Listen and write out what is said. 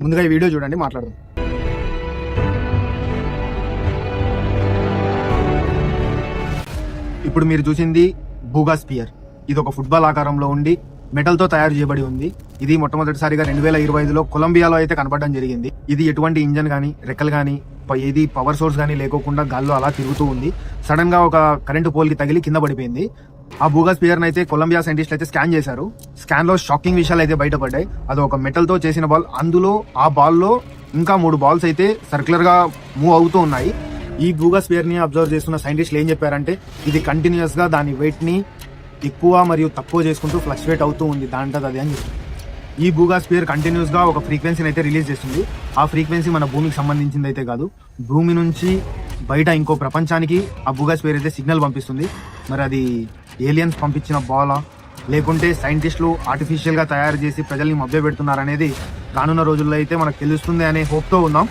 ముందుగా ఈ వీడియో చూడండి, మాట్లాడదాం. ఇప్పుడు మీరు చూసింది బూగా స్పియర్. ఇది ఒక ఫుట్బాల్ ఆకారంలో ఉండి మెటల్ తో తయారు చేయబడి ఉంది. ఇది మొట్టమొదటిసారిగా 2025లో కొలంబియాలో అయితే కనపడడం జరిగింది. ఇది ఎటువంటి ఇంజన్ గానీ, రెక్కలు గానీ, ఏది పవర్ సోర్స్ గానీ లేకోకుండా గాల్లో అలా తిరుగుతూ ఉంది. సడన్ గా ఒక కరెంటు పోల్ కి తగిలి కింద పడిపోయింది. ఆ బూగా స్పియర్ అయితే కొలంబియా సైంటిస్టులు అయితే స్కాన్ చేశారు. స్కాన్ లో షాకింగ్ విషయాలు అయితే బయటపడ్డాయి. అది ఒక మెటల్ తో చేసిన బాల్. అందులో ఆ బాల్ లో ఇంకా 3 బాల్స్ అయితే సర్క్యులర్ గా మూవ్ అవుతూ ఉన్నాయి. ఈ బూగా స్పియర్ ని అబ్జర్వ్ చేస్తున్న సైంటిస్టులు ఏం చెప్పారంటే, ఇది కంటిన్యూస్ గా దాని వెయిట్ ని ఎక్కువ మరియు తక్కువ చేసుకుంటూ ఫ్లక్చువేట్ అవుతూ ఉంది దాంట్లో అది అని చెప్పి. ఈ బూగా స్పియర్ కంటిన్యూస్ గా ఒక ఫ్రీక్వెన్సీని అయితే రిలీజ్ చేస్తుంది. ఆ ఫ్రీక్వెన్సీ మన భూమికి సంబంధించింది అయితే కాదు. భూమి నుంచి బయట ఇంకో ప్రపంచానికి ఆ బూగా స్పియర్ అయితే సిగ్నల్ పంపిస్తుంది. మరి అది ఏలియన్స్ పంపించిన బాలా, లేకుంటే సైంటిస్టులు ఆర్టిఫిషియల్ గా తయారు చేసి ప్రజల్ని మభ్య పెడుతున్నారనేది రానున్న రోజుల్లో అయితే మనకు తెలుస్తుంది అనే హోప్ తో ఉన్నాం.